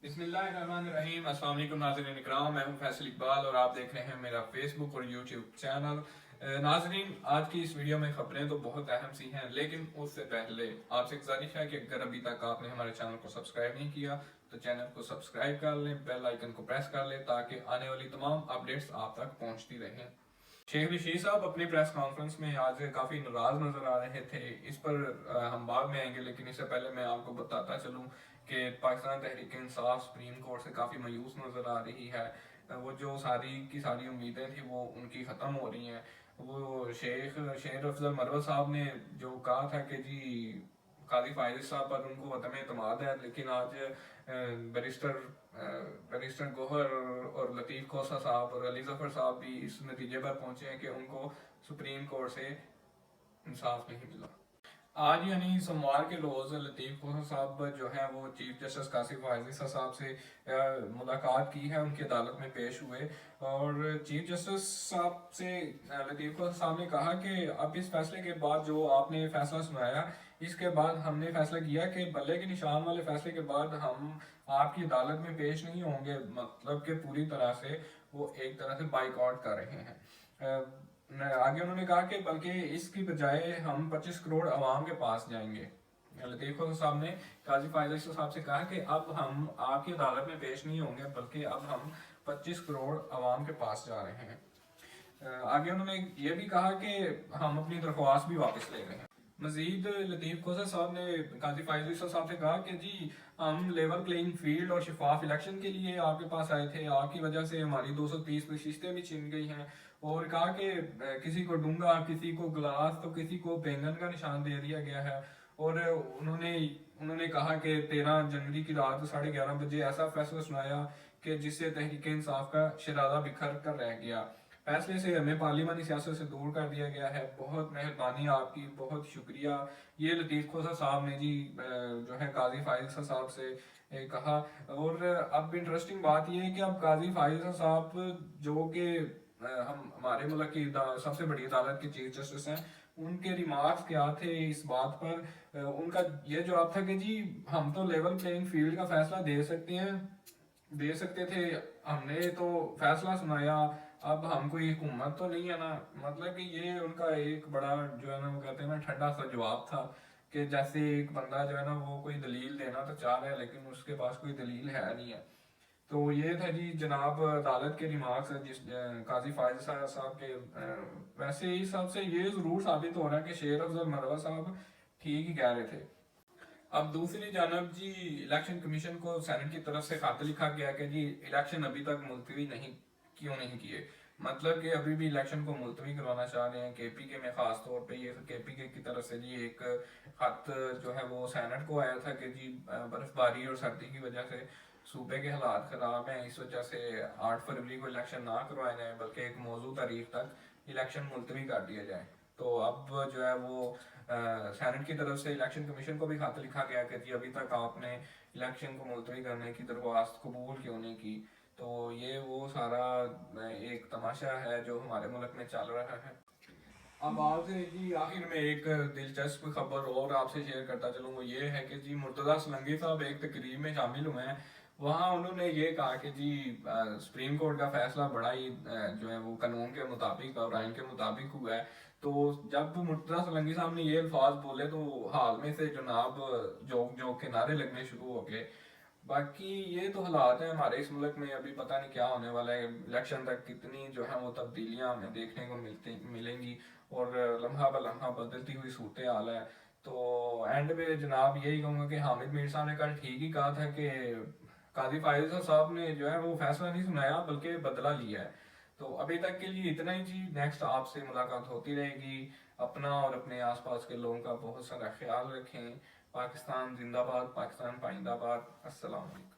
بسم اللہ الرحمن الرحیم۔ السلام علیکم ناظرین اکرام، میں ہوں فیصل اقبال اور آپ دیکھ رہے ہیں میرا فیس بک اور یوٹیوب چینل۔ ناظرین، آج کی اس ویڈیو میں خبریں تو بہت اہم سی ہیں، لیکن اس سے پہلے آپ سے گزارش ہے کہ اگر ابھی تک آپ نے ہمارے چینل کو سبسکرائب نہیں کیا تو چینل کو سبسکرائب کر لیں، بیل آئیکن کو پریس کر لیں تاکہ آنے والی تمام اپڈیٹس آپ تک پہنچتی رہیں۔ شیخ رشید صاحب اپنی پریس کانفرنس میں آج کافی ناراض نظر آ رہے تھے، اس پر ہم بعد میں آئیں گے، لیکن اس سے پہلے میں آپ کو بتاتا چلوں کہ پاکستان تحریک انصاف سپریم کورٹ سے کافی مایوس نظر آ رہی ہے۔ وہ جو ساری کی ساری امیدیں تھیں وہ ان کی ختم ہو رہی ہیں۔ وہ شیخ شیر افضل مروت صاحب نے جو کہا تھا کہ جی قاضی فائز صاحب پر ان کو عدم اعتماد ہے، لیکن آج بیرسٹر گوہر اور لطیف کھوسہ صاحب اور علی ظفر صاحب بھی اس نتیجے پر پہنچے ہیں کہ ان کو سپریم کورٹ سے انصاف نہیں ملا۔ آج یعنی سوموار کے روز لطیف کھوسہ صاحب جو ہیں وہ چیف جسٹس قاضی فائز صاحب سے ملاقات کی ہے، ان کی عدالت میں پیش ہوئے اور چیف جسٹس صاحب سے لطیف کھوسہ صاحب نے کہا کہ اب اس فیصلے کے بعد جو آپ نے فیصلہ سنایا، اس کے بعد ہم نے فیصلہ کیا کہ بلے کے نشان والے فیصلے کے بعد ہم آپ کی عدالت میں پیش نہیں ہوں گے، مطلب کہ پوری طرح سے وہ ایک طرح سے بائیک آؤٹ کر رہے ہیں۔ آگے انہوں نے کہا کہ بلکہ اس کی بجائے ہم 25 کروڑ عوام کے پاس جائیں گے۔ لطیف کھوسہ صاحب نے قاضی فائز صاحب سے کہا کہ اب ہم آپ کی عدالت میں پیش نہیں ہوں گے، بلکہ اب ہم 25 کروڑ عوام کے پاس جا رہے ہیں۔ آگے انہوں نے یہ بھی کہا کہ ہم اپنی درخواست بھی واپس لے رہے ہیں۔ مزید لطیف کھوسہ صاحب نے قاضی فائز صاحب سے کہا کہ جی ہم لیول پلینگ فیلڈ اور شفاف الیکشن کے لیے آپ کے پاس آئے تھے، آپ کی وجہ سے ہماری 230 نشستیں بھی چھن گئی ہیں، اور کہا کہ کسی کو ڈونگا، کسی کو گلاس تو کسی کو بینگن کا نشان دے دیا گیا ہے، اور انہوں نے کہا کہ 13 جنوری کی رات 11:30 بجے ایسا فیصلہ سنایا کہ جس سے تحریک انصاف کا شرارہ بکھر کر رہ گیا۔ فیصلے سے ہمیں پارلیمانی سیاست سے دور کر دیا گیا ہے، بہت مہربانی آپ کی، بہت شکریہ۔ یہ لطیف کھوسہ صاحب نے جی جو ہے قاضی فائز صاحب سے کہا۔ اور اب انٹرسٹنگ بات یہ ہے کہ اب قاضی فائز صاحب جو کہ ہمارے ملک کی سب سے بڑی عدالت کے چیف جسٹس ہیں، ان کے ریمارکس کیا تھے اس بات پر؟ ان کا یہ جواب تھا کہ جی ہم تو لیول پلینگ فیلڈ کا فیصلہ دے سکتے تھے، ہم نے تو فیصلہ سنایا، اب ہم کوئی حکومت تو نہیں ہے نا۔ مطلب کہ یہ ان کا ایک بڑا جو ہے نا وہ کہتے ہیں نا ٹھنڈا سا جواب تھا کہ جیسے ایک بندہ جو ہے نا وہ کوئی دلیل دینا تو چاہ رہا ہے لیکن اس کے پاس کوئی دلیل ہے نہیں ہے۔ تو یہ تھا جی جناب عدالت کے ریمارکس جس قاضی فائز صاحب کے۔ ویسے اس حساب سے یہ ضرور ثابت ہو رہا ہے کہ شیر افضل مروت صاحب ٹھیک ہی کہہ رہے تھے۔ اب دوسری جانب جی الیکشن کمیشن کو سینٹ کی طرف سے خط لکھا گیا کہ جی الیکشن ابھی تک ملتوی کیوں نہیں کیے، مطلب کہ ابھی بھی الیکشن کو ملتوی کروانا چاہ رہے ہیں۔ کے پی کے میں خاص طور پہ یہ کے پی کے کی طرف سے جی ایک خط جو ہے وہ سینٹ کو آیا تھا کہ جی برف باری اور سردی کی وجہ سے صوبے کے حالات خراب ہیں، اس وجہ سے 8 فروری کو الیکشن نہ کروائے جائیں بلکہ ایک موزوں تاریخ تک الیکشن ملتوی کر دیا جائے۔ تو اب جو ہے وہ سینٹ کی طرف سے الیکشن کمیشن کو بھی خط لکھا گیا کہ جی ابھی تک آپ نے الیکشن کو ملتوی کرنے کی درخواست قبول کیوں نہیں کی۔ تو یہ وہ سارا ایک تماشا ہے جو ہمارے ملک میں چل رہا ہے۔ اب آپ سے جی آخر میں ایک دلچسپ خبر اور آپ سے شیئر کرتا چلوں، وہ یہ ہے کہ جی مرتضیٰ سلنگی صاحب ایک تقریب میں شامل ہوئے ہیں، وہاں انہوں نے یہ کہا کہ جی سپریم کورٹ کا فیصلہ بڑا ہی جو ہے وہ قانون کے مطابق اور آئین کے مطابق ہوا ہے۔ تو جب مرتضیٰ سلنگی صاحب نے یہ الفاظ بولے تو حال میں سے جناب جوک کے نعرے لگنے شروع ہو گئے۔ باقی یہ تو حالات ہیں ہمارے اس ملک میں، ابھی پتہ نہیں کیا ہونے والا ہے، الیکشن تک کتنی جو ہے وہ تبدیلیاں ہمیں دیکھنے کو ملیں گی اور لمحہ بلمحہ بدلتی ہوئی صورتحال ہے۔ تو اینڈ میں جناب یہی کہوں گا کہ حامد میر صاحب نے کل ٹھیک ہی کہا تھا کہ قاضی فائز صاحب نے جو ہے وہ فیصلہ نہیں سنایا بلکہ بدلہ لیا ہے۔ تو ابھی تک کے لیے اتنا ہی جی، نیکسٹ آپ سے ملاقات ہوتی رہے گی۔ اپنا اور اپنے آس پاس کے لوگوں کا بہت سارا خیال رکھیں۔ پاکستان زندہ باد، پاکستان پائندہ باد۔ السلام علیکم۔